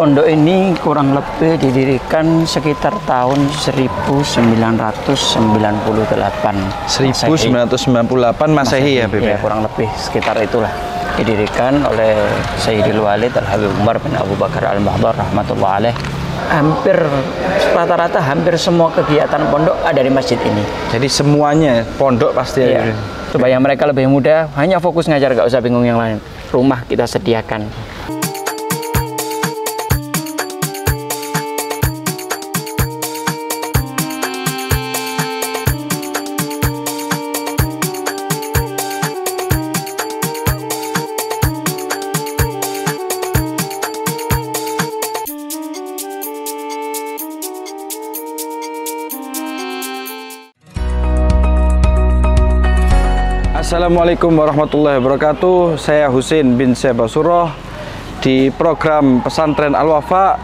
Pondok ini kurang lebih didirikan sekitar tahun 1998. 1998 Masehi ya, Beb? Ya, kurang lebih sekitar itulah. Didirikan oleh Sayyidil Walid Al-Habib Umar bin Abu Bakar Al-Muhdhar rahmatullah alaih. Hampir rata-rata hampir semua kegiatan pondok ada di masjid ini. Jadi semuanya pondok pasti ya. Supaya mereka lebih mudah, hanya fokus ngajar, gak usah bingung yang lain. Rumah kita sediakan. Assalamualaikum warahmatullahi wabarakatuh. Saya Husin bin Syekh Basuroh. Di program Pesantren Al-Wafa,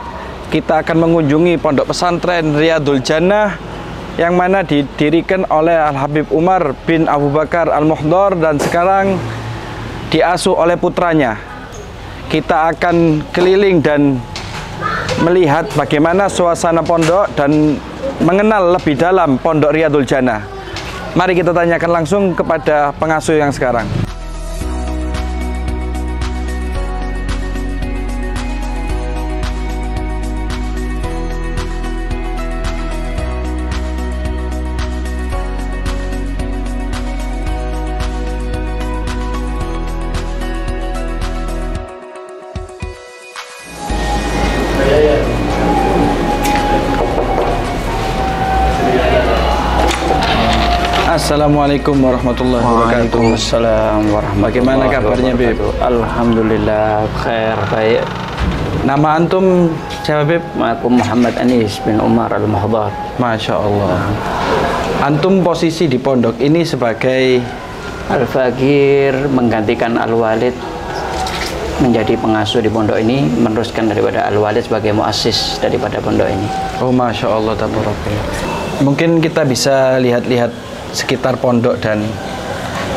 kita akan mengunjungi pondok pesantren Riyadul Jannah yang mana didirikan oleh Al-Habib Umar bin Abu Bakar Al-Muhdhar dan sekarang diasuh oleh putranya. Kita akan keliling dan melihat bagaimana suasana pondok dan mengenal lebih dalam pondok Riyadul Jannah. Mari kita tanyakan langsung kepada pengasuh yang sekarang. Assalamualaikum warahmatullahi wabarakatuh. Waalaikumsalam warahmatullahi wabarakatuh. Bagaimana kabarnya, Beb? Alhamdulillah, khair, baik. Nama antum siapa, Beb? Aku Muhammad Anis bin Umar Al-Muhdhar. Masya Allah. Antum posisi di pondok ini sebagai Al-Faqir, menggantikan Al-Walid menjadi pengasuh di pondok ini, meneruskan daripada Al-Walid sebagai muassis daripada pondok ini. Oh, Masya Allah, tabarakallah. Mungkin kita bisa lihat-lihat sekitar pondok dan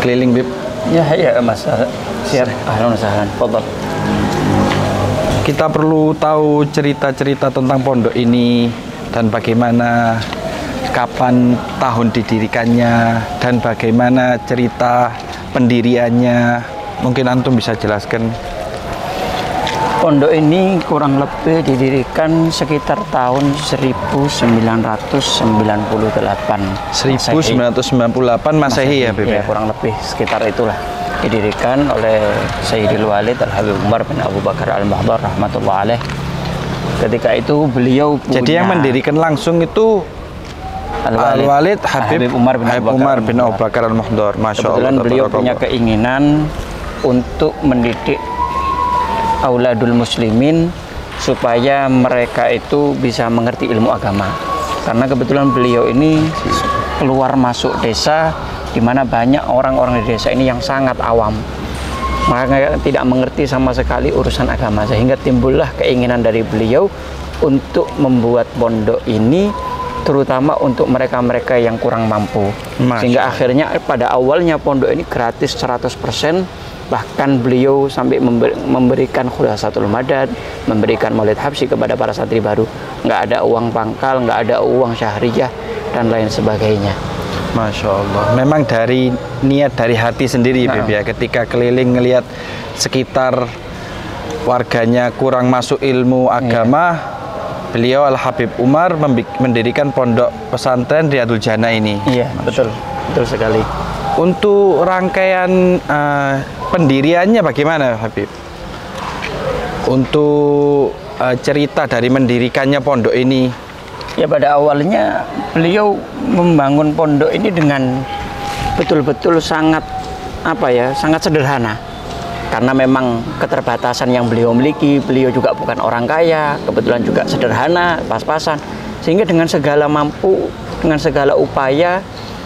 keliling, Bib. Ya, Mas. Siap. Ahlan wa sahlan. Fadhal. Kita perlu tahu cerita-cerita tentang pondok ini dan bagaimana, kapan tahun didirikannya dan bagaimana cerita pendiriannya. Mungkin antum bisa jelaskan. Pondok ini kurang lebih didirikan sekitar tahun 1998. 1998 Masehi ya, Beb? Ya, kurang lebih sekitar itulah. Didirikan oleh Sayyidil Walid Al-Habib Umar bin Abu Bakar Al-Muhdhar rahmatullah alaih. Ketika itu beliau punya... Jadi yang mendirikan langsung itu Al-Walid Habib Umar bin Abu Bakar Al-Muhdhar. Masya Allah. Kebetulan beliau punya keinginan untuk mendidik auladul muslimin supaya mereka itu bisa mengerti ilmu agama. Karena kebetulan beliau ini keluar masuk desa di mana banyak orang-orang di desa ini yang sangat awam. Mereka tidak mengerti sama sekali urusan agama, sehingga timbullah keinginan dari beliau untuk membuat pondok ini terutama untuk mereka-mereka yang kurang mampu. Sehingga akhirnya pada awalnya pondok ini gratis 100%. Bahkan beliau sampai memberikan khulasatul madad, memberikan maulid habsyi kepada para santri baru. Nggak ada uang pangkal, nggak ada uang syahriyah, dan lain sebagainya. Masya Allah. Memang dari niat, dari hati sendiri, Beb, ya. Ketika keliling ngelihat sekitar warganya kurang masuk ilmu agama, beliau Al-Habib Umar mendirikan pondok pesantren Riyadul Jannah ini. Iya, betul sekali. Untuk rangkaian pendiriannya bagaimana, Habib? Untuk cerita dari mendirikannya pondok ini. Ya, pada awalnya beliau membangun pondok ini dengan betul-betul sangat sederhana. Karena memang keterbatasan yang beliau miliki, beliau juga bukan orang kaya, kebetulan juga sederhana, pas-pasan. Sehingga dengan segala mampu, dengan segala upaya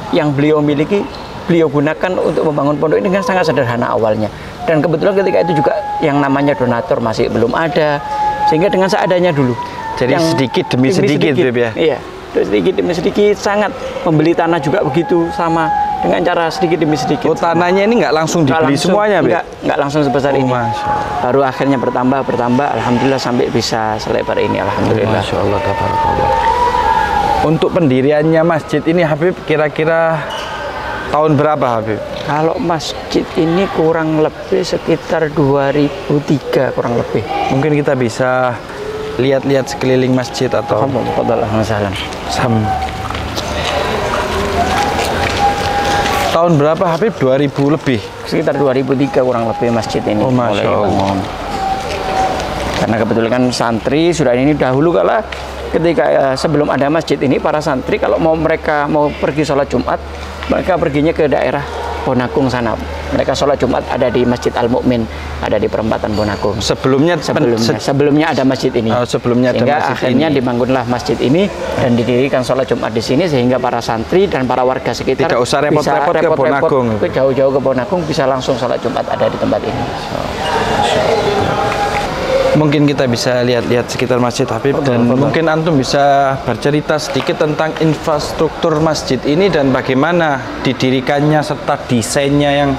yang beliau miliki, beliau gunakan untuk membangun pondok ini dengan sangat sederhana awalnya. Dan kebetulan ketika itu juga yang namanya donatur masih belum ada, sehingga dengan seadanya dulu. Jadi sedikit demi sedikit, Beb, ya? Iya, sedikit demi sedikit, sangat membeli tanah juga begitu sama. dengan cara sedikit demi sedikit. Oh, tanahnya ini nggak langsung dibeli semuanya, Beb? Nggak langsung sebesar ini. Masya Allah. Baru akhirnya bertambah, alhamdulillah sampai bisa selebar ini, alhamdulillah. Masya Allah, tabarakallah. Untuk pendiriannya masjid ini, Habib, kira-kira tahun berapa, Habib? Kalau masjid ini kurang lebih sekitar 2003 kurang lebih. Mungkin kita bisa lihat-lihat sekeliling masjid atau tahun berapa, Habib? 2000 lebih? Sekitar 2003 kurang lebih masjid ini mulai dibangun. Karena kebetulan kan santri sudah ini dahulu kala ketika sebelum ada masjid ini, para santri kalau mereka mau pergi sholat Jumat, mereka perginya ke daerah Bonakung sana. Mereka sholat Jumat ada di Masjid Al-Mu'min, ada di perempatan Bonakung. Sebelumnya ada masjid ini. Sehingga akhirnya dibangunlah masjid ini dan didirikan sholat Jumat di sini, sehingga para santri dan para warga sekitar tidak usah repot-repot ke Bonakung. Jauh-jauh ke Bonakung, bisa langsung sholat Jumat ada di tempat ini. Mungkin kita bisa lihat-lihat sekitar masjid, Habib, dan mungkin antum bisa bercerita sedikit tentang infrastruktur masjid ini dan bagaimana didirikannya serta desainnya yang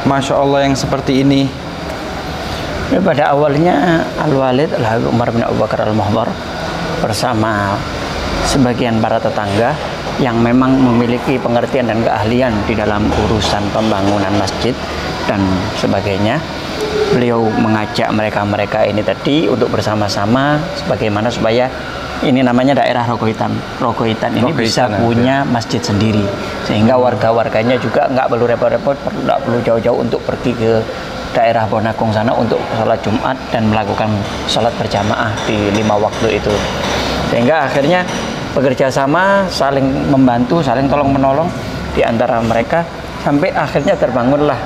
Masya Allah yang seperti ini. Pada awalnya Al-Walid Al-Habib Umar bin Abu Bakar Al-Muhbar bersama sebagian para tetangga yang memang memiliki pengertian dan keahlian di dalam urusan pembangunan masjid dan sebagainya. Beliau mengajak mereka ini tadi untuk bersama-sama bagaimana supaya ini namanya daerah Rogoitan. Rogoitan ini bisa punya masjid sendiri, sehingga warga-warganya juga nggak perlu repot-repot, nggak perlu jauh-jauh untuk pergi ke daerah Bonakung sana untuk sholat Jumat dan melakukan sholat berjamaah di 5 waktu itu. Sehingga akhirnya bekerja sama, saling membantu, saling tolong-menolong di antara mereka, sampai akhirnya terbangunlah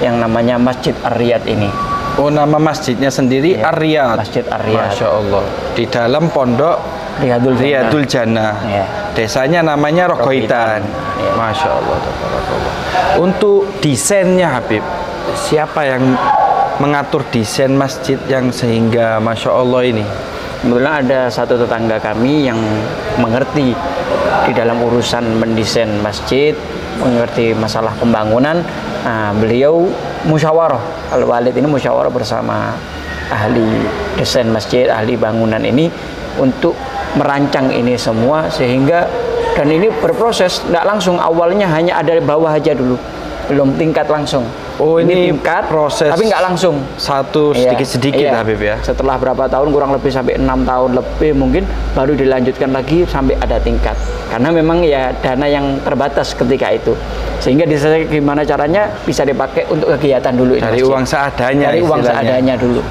yang namanya Masjid Ar-Riyad ini. Oh, nama masjidnya sendiri ya, Ar-Riyad. Masjid Ar-Riyad. Masya Allah. Di dalam pondok Riyadul Jannah. Ya. Desanya namanya Rogoitan. Ya. Masya Allah. Untuk desainnya, Habib, siapa yang mengatur desain masjid yang sehingga Masya Allah ini? Kebetulan ada satu tetangga kami yang mengerti di dalam urusan mendesain masjid, mengerti masalah pembangunan. Nah, beliau musyawarah, Al-Walid ini musyawarah bersama ahli desain masjid, ahli bangunan ini untuk merancang ini semua, sehingga dan ini berproses, nggak langsung, awalnya hanya ada di bawah aja dulu, belum tingkat langsung. Oh, ini tingkat proses, tapi nggak langsung satu sedikit-sedikit, iya. Habib ya. Setelah berapa tahun, kurang lebih sampai 6 tahun lebih mungkin, baru dilanjutkan lagi sampai ada tingkat. Karena memang ya dana yang terbatas ketika itu, sehingga disesuaikan gimana caranya bisa dipakai untuk kegiatan dulu. Dari uang seadanya. Dari uang seadanya dulu.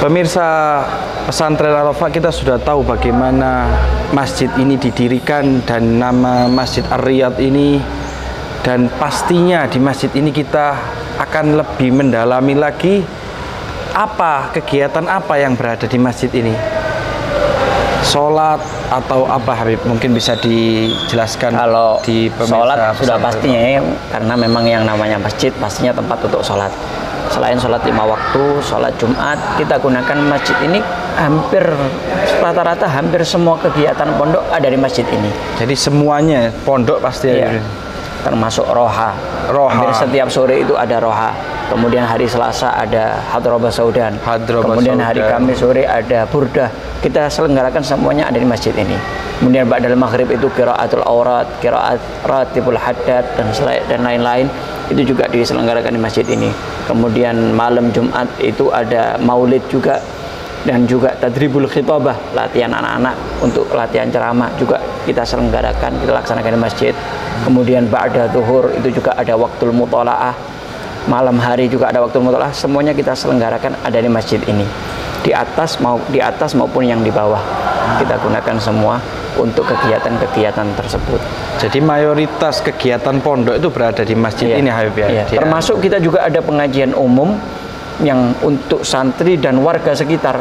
Pemirsa pesantren Al-Wafa, kita sudah tahu bagaimana masjid ini didirikan dan nama Masjid Ar-Riyad ini. Dan pastinya di masjid ini kita akan lebih mendalami lagi kegiatan apa yang berada di masjid ini. Sholat atau apa, Habib? Mungkin bisa dijelaskan. Kalau di sholat sudah pastinya ya, karena memang yang namanya masjid pastinya tempat untuk sholat. Selain sholat 5 waktu, sholat Jumat, kita gunakan masjid ini hampir rata-rata hampir semua kegiatan pondok ada di masjid ini. Jadi semuanya pondok pasti ada. Termasuk roha. Hampir setiap sore itu ada roha. Kemudian hari Selasa ada hadrobah saudan. Kemudian hari Kamis sore ada burdah. Kita selenggarakan semuanya ada di masjid ini. Kemudian ba'dal maghrib itu qiraatul aurat, qiraat ratibul haddad dan lain-lain, itu juga diselenggarakan di masjid ini. Kemudian malam Jumat itu ada maulid juga, dan juga tadribul khitabah, latihan anak-anak untuk latihan ceramah juga kita selenggarakan, kita laksanakan di masjid. Kemudian ba'da zuhur itu juga ada waktul mutola'ah, malam hari juga ada waktul mutola'ah, semuanya kita selenggarakan ada di masjid ini. Di atas maupun yang di bawah kita gunakan semua untuk kegiatan-kegiatan tersebut. Jadi mayoritas kegiatan pondok itu berada di masjid ini, Habib ya. Termasuk kita juga ada pengajian umum yang untuk santri dan warga sekitar.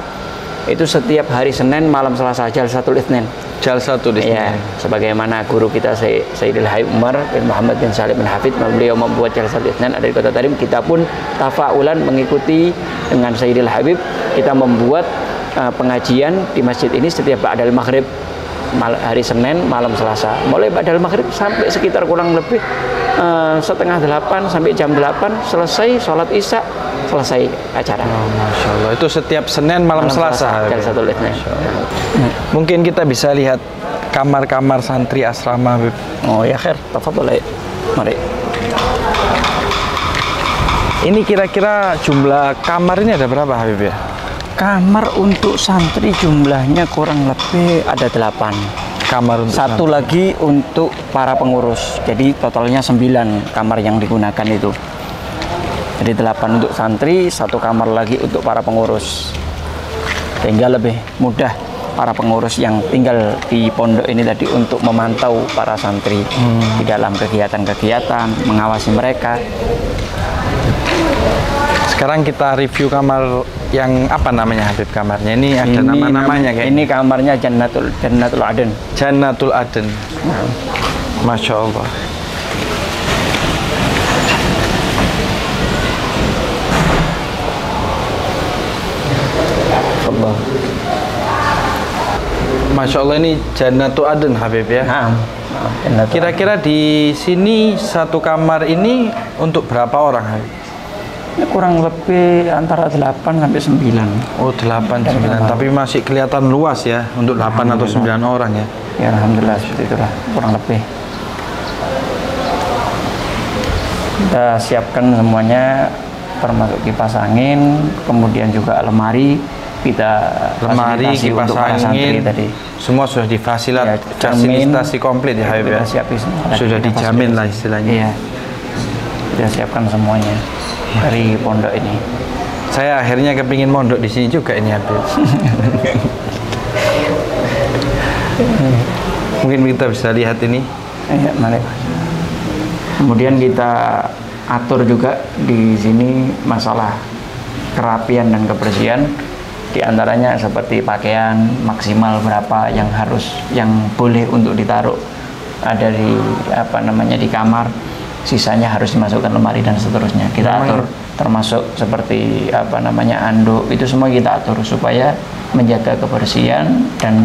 Itu setiap hari Senin malam Selasa, Jalsatul Itsnin. Jalsatul Itsnin. Ya, sebagaimana guru kita Sayyidil Habib Umar bin Muhammad bin Salim bin Hafid, beliau membuat Jalsatul Itsnin ada di Kota Tarim. Kita pun tafaulan mengikuti dengan Sayyidil Habib. Kita membuat pengajian di masjid ini setiap ba'dal maghrib. hari Senin malam Selasa, mulai ba'dal maghrib sampai sekitar kurang lebih setengah 8 sampai jam 8 selesai sholat isya, selesai acara. Masya Allah, itu setiap Senin malam Selasa. Jalsatul Itsnain. Mungkin kita bisa lihat kamar-kamar santri asrama, Habib. Oh ya, khair, tafadhol. Mari. Ini kira-kira jumlah kamar ini ada berapa, Habib ya? Kamar untuk santri jumlahnya kurang lebih ada 8 kamar untuk satu santri. Lagi untuk para pengurus, jadi totalnya 9 kamar yang digunakan itu. Jadi 8 untuk santri, 1 kamar lagi untuk para pengurus, sehingga lebih mudah para pengurus yang tinggal di pondok ini tadi untuk memantau para santri di dalam kegiatan-kegiatan, mengawasi mereka. Sekarang kita review kamar yang apa namanya, Habib, kamarnya? Ini ada nama-namanya kayak. Ini kamarnya Jannatul Aden. Jannatul Aden. Masya Allah. Allah. Masya Allah, ini Jannatul Aden, Habib ya. Kira-kira di sini satu kamar ini untuk berapa orang, Habib? Ini kurang lebih antara 8 sampai 9. Oh, 8, 9. Tapi masih kelihatan luas ya untuk 8 atau 9 orang ya. Ya, alhamdulillah seperti itulah kurang lebih. Kita siapkan semuanya, termasuk kipas angin, kemudian juga lemari. Kita kipas untuk para santri angin tadi. Semua sudah difasilitasi komplit ya, Habib ya. Sudah dijamin lah istilahnya. Iya. Kita siapkan semuanya dari pondok ini. Saya akhirnya kepingin mondok di sini juga ini, Habib. Mungkin kita bisa lihat ini. Ya, mari. Kemudian kita atur juga di sini masalah kerapian dan kebersihan. Di antaranya seperti pakaian maksimal berapa yang boleh untuk ditaruh ada di di kamar. Sisanya harus dimasukkan lemari dan seterusnya. Kita atur, termasuk seperti anduk, itu semua kita atur supaya menjaga kebersihan dan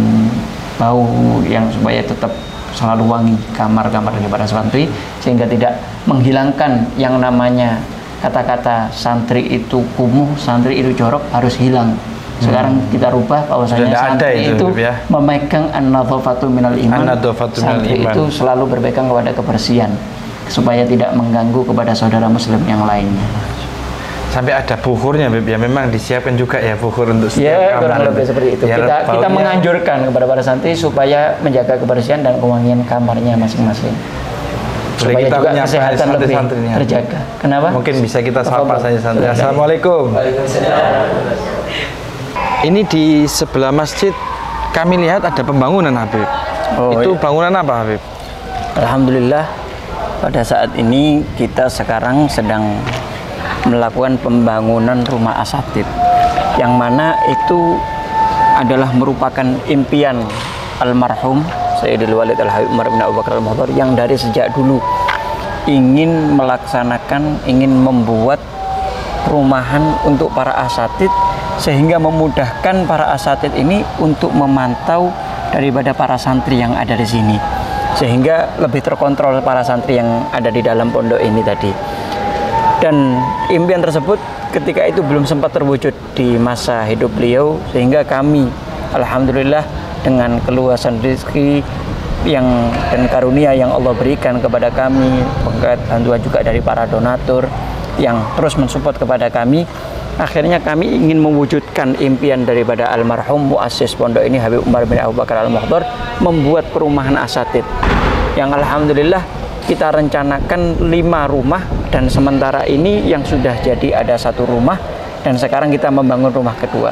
bau yang supaya tetap selalu wangi kamar-kamar dari para santri, sehingga tidak menghilangkan yang namanya kata-kata santri itu kumuh, santri itu jorok harus hilang. Sekarang kita rubah bahwasanya santri itu memegang an-nadhafatu minal iman. Santri itu selalu berpegang kepada kebersihan, supaya tidak mengganggu kepada saudara muslim yang lainnya. Sampai ada bukhurnya, Beb, ya. Memang disiapkan juga ya bukhur untuk setiap kamar. Ya, kurang lebih seperti itu. Kita menganjurkan kepada para santri supaya menjaga kebersihan dan kewangian kamarnya masing-masing. Supaya juga kesehatan lebih terjaga. Kenapa? Mungkin bisa kita sapa saja santri. Assalamualaikum. Ini di sebelah masjid kami lihat ada pembangunan, Habib. Itu bangunan apa, Habib? Alhamdulillah, pada saat ini kita sekarang sedang melakukan pembangunan rumah asatid, yang mana itu adalah merupakan impian almarhum Sayyidul Walid Al-Habib Umar bin Abu Bakar Al-Muhtar, yang dari sejak dulu ingin membuat perumahan untuk para asatid, sehingga memudahkan para asatid ini untuk memantau daripada para santri yang ada di sini, sehingga lebih terkontrol para santri yang ada di dalam pondok ini tadi. Dan impian tersebut ketika itu belum sempat terwujud di masa hidup beliau, sehingga kami alhamdulillah dengan keluasan rezeki dan karunia yang Allah berikan kepada kami, bantuan juga dari para donatur yang terus mensupport kepada kami, akhirnya kami ingin mewujudkan impian daripada almarhum muassis pondok ini Habib Umar bin Abu Bakar Al-Muhtar, membuat perumahan asatid yang alhamdulillah kita rencanakan 5 rumah, dan sementara ini yang sudah jadi ada 1 rumah, dan sekarang kita membangun rumah kedua.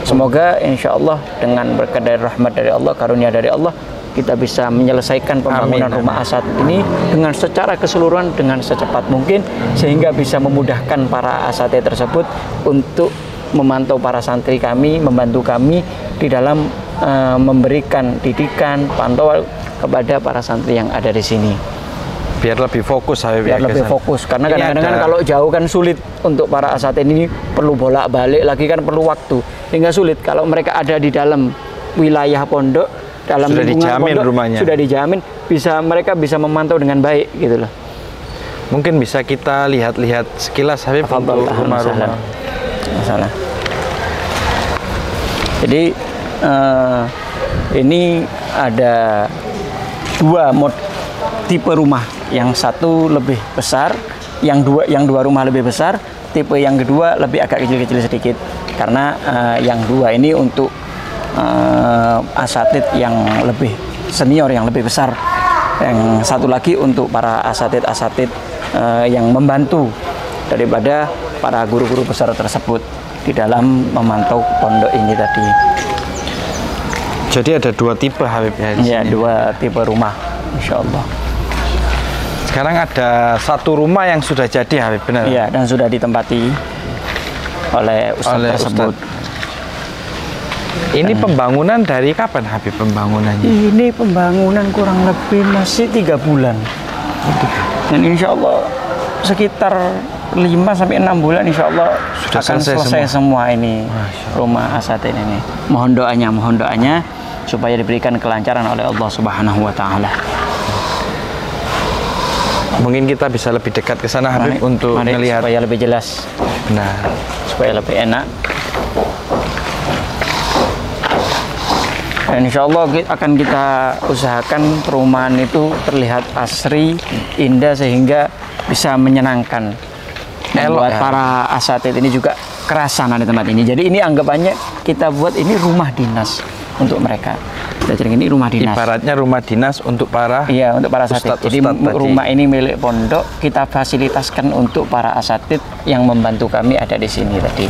Semoga insya Allah dengan berkat dari rahmat dari Allah, karunia dari Allah, kita bisa menyelesaikan pembangunan rumah asatid ini dengan secara keseluruhan dengan secepat mungkin, sehingga bisa memudahkan para asatid tersebut untuk memantau para santri kami, membantu kami di dalam memberikan didikan, pantauan kepada para santri yang ada di sini. Biar lebih fokus, biar lebih fokus, karena kadang-kadang kalau jauh kan sulit untuk para asatid ini, perlu bolak-balik lagi kan perlu waktu, hingga sulit kalau mereka ada di dalam wilayah pondok dalam sudah lingkungan dijamin pondok, rumahnya. sudah dijamin, mereka bisa memantau dengan baik gitu loh. Mungkin bisa kita lihat-lihat sekilas Habib untuk rumah-rumah. Masalah. Jadi ini ada dua tipe rumah, yang satu lebih besar, yang dua rumah lebih besar, tipe yang kedua lebih agak kecil-kecil sedikit, karena yang dua ini untuk asatid yang lebih senior, yang lebih besar, yang satu lagi untuk para asatid yang membantu daripada para guru-guru besar tersebut di dalam memantau pondok ini tadi. Jadi ada dua tipe Habib ya? Iya, dua tipe rumah, insya Allah. Sekarang ada satu rumah yang sudah jadi Habib, benar? Iya, dan sudah ditempati oleh Ustadz tersebut. Ini pembangunan dari kapan Habib pembangunannya? Ini pembangunan kurang lebih masih 3 bulan. Dan insya Allah sekitar 5-6 bulan insya Allah sudah akan selesai semua ini rumah asatid ini. Mohon doanya supaya diberikan kelancaran oleh Allah Subhanahu wa taala. Mungkin kita bisa lebih dekat ke sana Habib untuk melihat supaya lebih jelas. Benar. Supaya lebih enak. Dan insya Allah akan kita usahakan perumahan itu terlihat asri, indah, sehingga bisa menyenangkan. Buat para asatid ini juga kerasan di tempat ini. Jadi ini anggapannya kita buat ini rumah dinas untuk mereka. Jadi ini rumah dinas. Ibaratnya rumah dinas untuk para untuk para asatid. Jadi rumah ini milik pondok, kita fasilitaskan untuk para asatid yang membantu kami ada di sini tadi.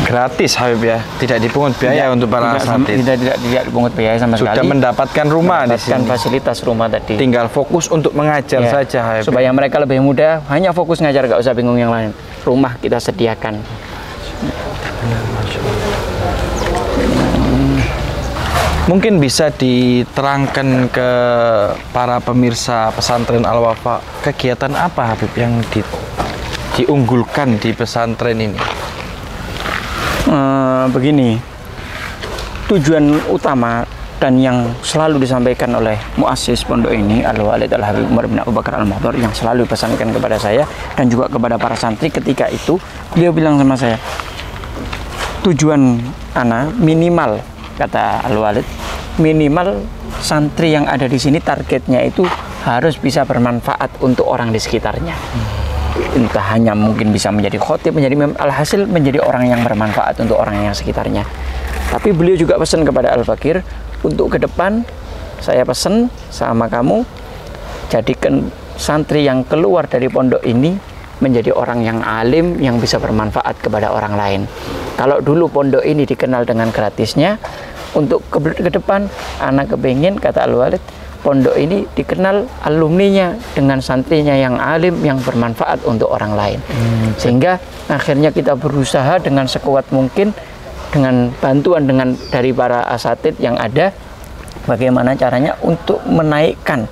Gratis Habib ya, tidak dipungut biaya untuk para asatid. Tidak dipungut biaya sama sekali. Sudah mendapatkan rumah di sini. Fasilitas rumah tadi. Tinggal fokus untuk mengajar saja Habib. Supaya mereka lebih mudah, hanya fokus ngajar, gak usah bingung yang lain. Rumah kita sediakan. Mungkin bisa diterangkan ke para pemirsa pesantren Al-Wafa, kegiatan apa Habib yang diunggulkan di pesantren ini? Begini, tujuan utama dan yang selalu disampaikan oleh muassis pondok ini Al-Walid Al-Habib Umar bin Abu Bakar Al-Muhdhar, yang selalu dipesankan kepada saya dan juga kepada para santri ketika itu, beliau bilang sama saya, tujuan ana minimal, kata Al-Walid, minimal santri yang ada di sini targetnya itu harus bisa bermanfaat untuk orang di sekitarnya. Entah hanya mungkin bisa menjadi khotib, alhasil menjadi orang yang bermanfaat untuk orang yang sekitarnya. Tapi beliau juga pesan kepada Al-Fakir, untuk ke depan saya pesan sama kamu, jadikan santri yang keluar dari pondok ini menjadi orang yang alim, yang bisa bermanfaat kepada orang lain. Kalau dulu pondok ini dikenal dengan gratisnya, untuk ke depan anak kepingin, kata Al-Walid, pondok ini dikenal alumninya dengan santrinya yang alim, yang bermanfaat untuk orang lain. Sehingga akhirnya kita berusaha dengan sekuat mungkin, dengan bantuan dari para asatid yang ada, bagaimana caranya untuk menaikkan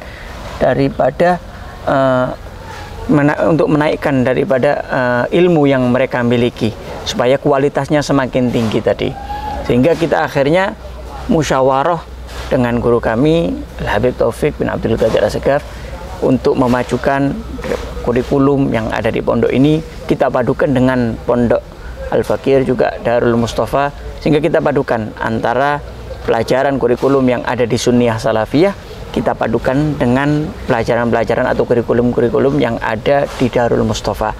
daripada ilmu yang mereka miliki, supaya kualitasnya semakin tinggi tadi. Sehingga kita akhirnya musyawarah dengan guru kami Al-Habib Taufik bin Abdul Qadir As-Seghaf untuk memajukan kurikulum yang ada di pondok ini, kita padukan dengan pondok Al-Fakir juga Darul Mustafa, sehingga kita padukan antara pelajaran kurikulum yang ada di Sunniyah Salafiyah, kita padukan dengan pelajaran-pelajaran atau kurikulum-kurikulum yang ada di Darul Mustafa,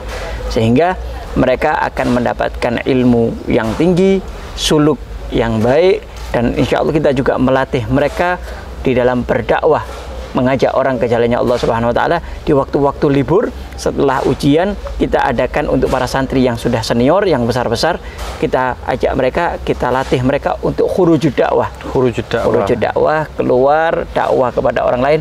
sehingga mereka akan mendapatkan ilmu yang tinggi, suluk yang baik, dan insya Allah kita juga melatih mereka di dalam berdakwah, mengajak orang ke jalannya Allah Subhanahu wa taala. Di waktu-waktu libur setelah ujian, kita adakan untuk para santri yang sudah senior, yang besar-besar, kita ajak mereka, kita latih mereka untuk khurujud dakwah. Khurujud dakwah, keluar dakwah kepada orang lain,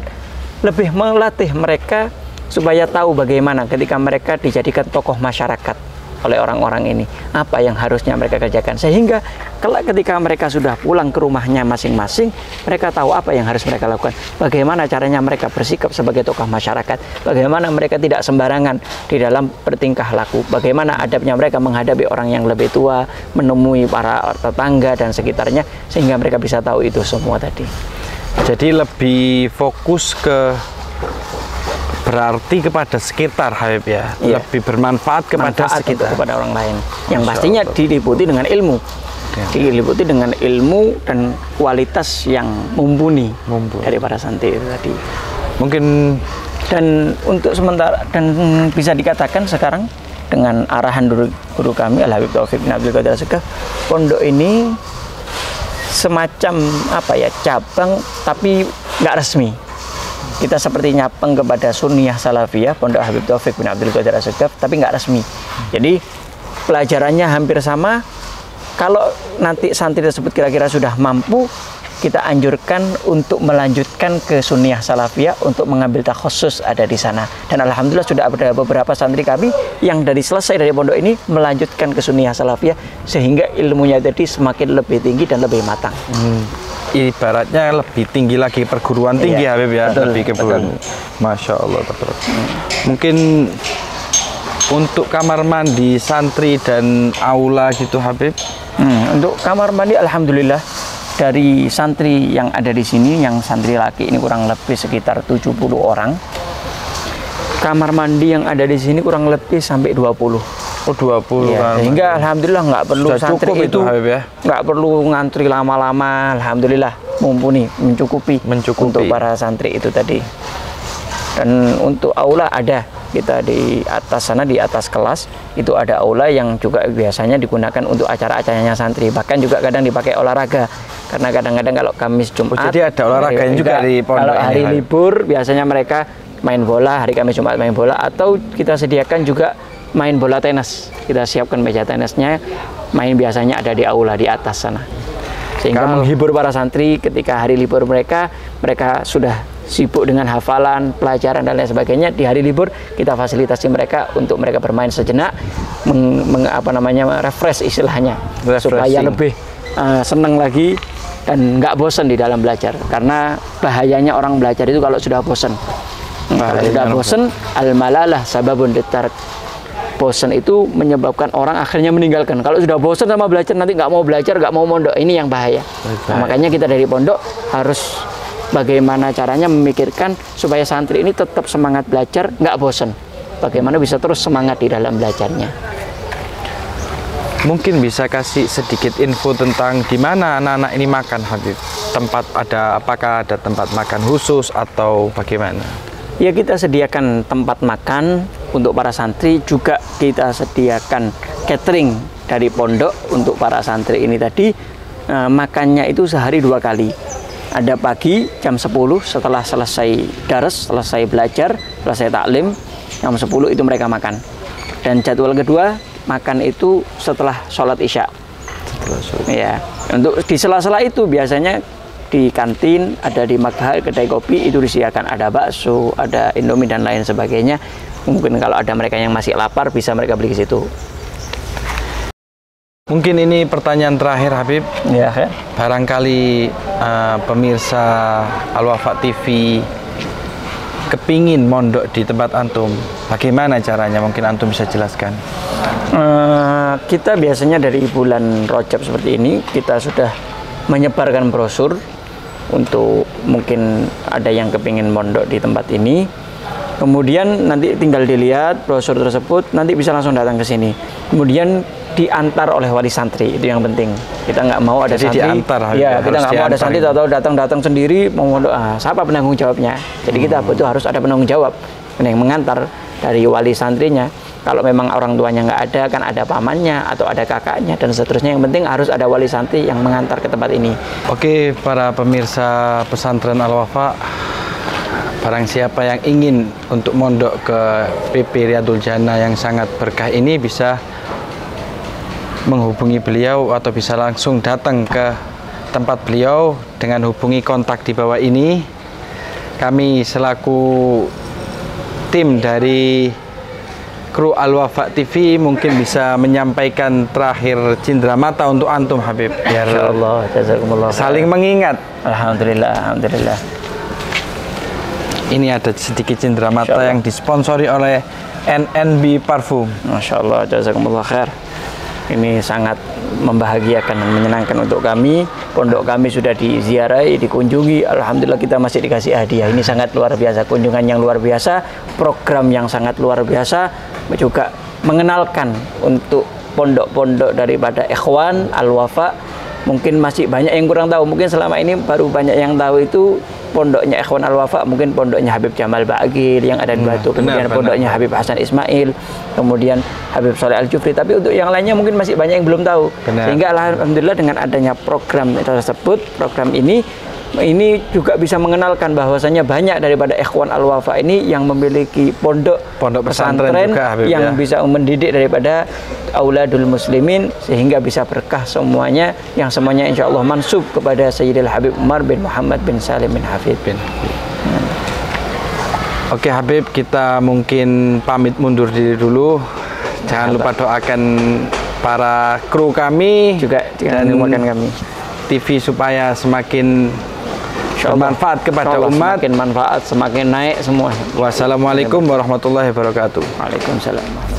lebih melatih mereka supaya tahu bagaimana ketika mereka dijadikan tokoh masyarakat. oleh orang-orang ini, apa yang harusnya mereka kerjakan, sehingga ketika mereka sudah pulang ke rumahnya masing-masing, mereka tahu apa yang harus mereka lakukan, bagaimana caranya mereka bersikap sebagai tokoh masyarakat, bagaimana mereka tidak sembarangan di dalam bertingkah laku, bagaimana adabnya mereka menghadapi orang yang lebih tua, menemui para tetangga dan sekitarnya, sehingga mereka bisa tahu itu semua tadi. Jadi lebih fokus ke berarti kepada sekitar, Habib ya, lebih bermanfaat kepada sekitar, kepada orang lain, yang pastinya diliputi dengan ilmu, diliputi dengan ilmu dan kualitas yang mumpuni dari para santri itu tadi. Mungkin dan untuk sementara, dan bisa dikatakan sekarang dengan arahan guru kami Al Habib Taufik bin Abdul Qadir Asegaf, pondok ini semacam apa ya, cabang tapi nggak resmi. Kita seperti nyapeng kepada Sunniyah Salafiyah Pondok Habib Taufik bin Abdul Qadir Asegaf, tapi nggak resmi. Jadi pelajarannya hampir sama. Kalau nanti santri tersebut kira-kira sudah mampu, kita anjurkan untuk melanjutkan ke Sunniyah Salafiyah untuk mengambil takhusus ada di sana. Dan alhamdulillah sudah ada beberapa santri kami yang dari selesai dari pondok ini melanjutkan ke Sunniyah Salafiyah, sehingga ilmunya jadi semakin lebih tinggi dan lebih matang. Ibaratnya lebih tinggi lagi, perguruan tinggi, Habib ya, betul, lebih ke bulan. Masya Allah, betul. Mungkin untuk kamar mandi santri dan aula gitu, Habib. Untuk kamar mandi alhamdulillah dari santri yang ada di sini, yang santri laki ini kurang lebih sekitar 70 orang. Kamar mandi yang ada di sini kurang lebih sampai 20. Oh, 20 ya, sehingga alhamdulillah nggak perlu sudah santri itu ya? Nggak perlu ngantri lama-lama, alhamdulillah mumpuni, mencukupi untuk para santri itu tadi. Dan untuk aula ada, kita di atas sana, di atas kelas itu ada aula yang juga biasanya digunakan untuk acara-acaranya santri, bahkan juga kadang dipakai olahraga, karena kadang-kadang kalau Kamis Jumat jadi ada olahraganya juga di pondok kalau hari ini, libur biasanya mereka main bola, hari Kamis Jumat main bola, atau kita sediakan juga main bola tenis. Kita siapkan meja tenisnya, main biasanya ada di aula di atas sana, sehingga menghibur para santri ketika hari libur mereka sudah sibuk dengan hafalan, pelajaran dan lain sebagainya. Di hari libur kita fasilitasi mereka untuk mereka bermain sejenak, refresh istilahnya, supaya lebih senang lagi dan nggak bosan di dalam belajar. Karena bahayanya orang belajar itu kalau sudah bosan. Kalau sudah bosan, al-malalah sababun litark. Bosan itu menyebabkan orang akhirnya meninggalkan. Kalau sudah bosan sama belajar, nanti nggak mau belajar, nggak mau mondok. Ini yang bahaya. Nah, makanya kita dari pondok harus bagaimana caranya memikirkan supaya santri ini tetap semangat belajar, nggak bosan. Bagaimana bisa terus semangat di dalam belajarnya. Mungkin bisa kasih sedikit info tentang di mana anak-anak ini makan, Habib. Apakah ada tempat makan khusus atau bagaimana? Ya, kita sediakan tempat makan untuk para santri, juga kita sediakan catering dari pondok untuk para santri ini tadi. Makannya itu sehari 2 kali. Ada pagi jam 10 setelah selesai dars, selesai belajar, selesai taklim, jam 10 itu mereka makan. Dan jadwal kedua makan itu setelah sholat isya. Ya, untuk di sela-sela itu biasanya di kantin, ada di Maghal, kedai kopi itu disediakan, ada bakso, ada Indomie dan lain sebagainya. Mungkin kalau ada mereka yang masih lapar bisa mereka beli ke situ. Mungkin ini pertanyaan terakhir, Habib. Ya. Barangkali pemirsa Al-Wafa TV kepingin mondok di tempat antum, bagaimana caranya? Mungkin antum bisa jelaskan. Kita biasanya dari bulan Rajab seperti ini kita sudah menyebarkan brosur untuk mungkin ada yang kepingin mondok di tempat ini. Kemudian nanti tinggal dilihat brosur tersebut, nanti bisa langsung datang ke sini. Kemudian diantar oleh wali santri, itu yang penting. Kita nggak mau ada santri. Diantar, ya, kita nggak mau ada santri atau datang sendiri mau mondok. Siapa penanggung jawabnya? Jadi kita butuh harus ada penanggung jawab yang mengantar dari wali santrinya. Kalau memang orang tuanya nggak ada, kan ada pamannya atau ada kakaknya dan seterusnya. Yang penting harus ada wali santri yang mengantar ke tempat ini. Oke, para pemirsa pesantren Al-Wafa, barang siapa yang ingin untuk mondok ke PP Riyadul Jannah yang sangat berkah ini bisa menghubungi beliau atau bisa langsung datang ke tempat beliau dengan hubungi kontak di bawah ini. Kami selaku tim dari kru Al-Wafa TV mungkin bisa menyampaikan terakhir cindera mata untuk antum Habib, biar Insyaallah, jazakumullah khair. saling mengingat. Alhamdulillah, alhamdulillah. Ini ada sedikit cindera mata yang disponsori oleh NNB Parfum. Masya Allah, jazakumullah khair. Ini sangat membahagiakan dan menyenangkan untuk kami. Pondok kami sudah diziarahi, dikunjungi. Alhamdulillah kita masih dikasih hadiah. Ini sangat luar biasa, kunjungan yang luar biasa, program yang sangat luar biasa. Juga mengenalkan untuk pondok-pondok daripada Ikhwan Al-Wafa. Mungkin masih banyak yang kurang tahu. Mungkin selama ini baru banyak yang tahu itu pondoknya Ikhwan Al-Wafa, mungkin pondoknya Habib Jamal Ba'agil yang ada di Batu, kemudian pondoknya Habib Hasan Ismail, kemudian Habib Soleh Al-Jufri. Tapi untuk yang lainnya mungkin masih banyak yang belum tahu. Sehingga alhamdulillah dengan adanya program tersebut, program ini juga bisa mengenalkan bahwasanya banyak daripada Ikhwan Al-Wafa ini yang memiliki pondok pesantren juga, Habib, yang bisa mendidik daripada auladul muslimin, sehingga bisa berkah semuanya, yang semuanya insya Allah mansub kepada Sayyidil Habib Umar bin Muhammad bin Salim bin Hafid bin. Oke Habib, kita mungkin pamit mundur diri dulu. Jangan lupa doakan para kru kami juga dan kami TV supaya semakin bermanfaat kepada umat, semakin manfaat, semakin naik semua. Wassalamualaikum warahmatullahi wabarakatuh. Waalaikumsalam.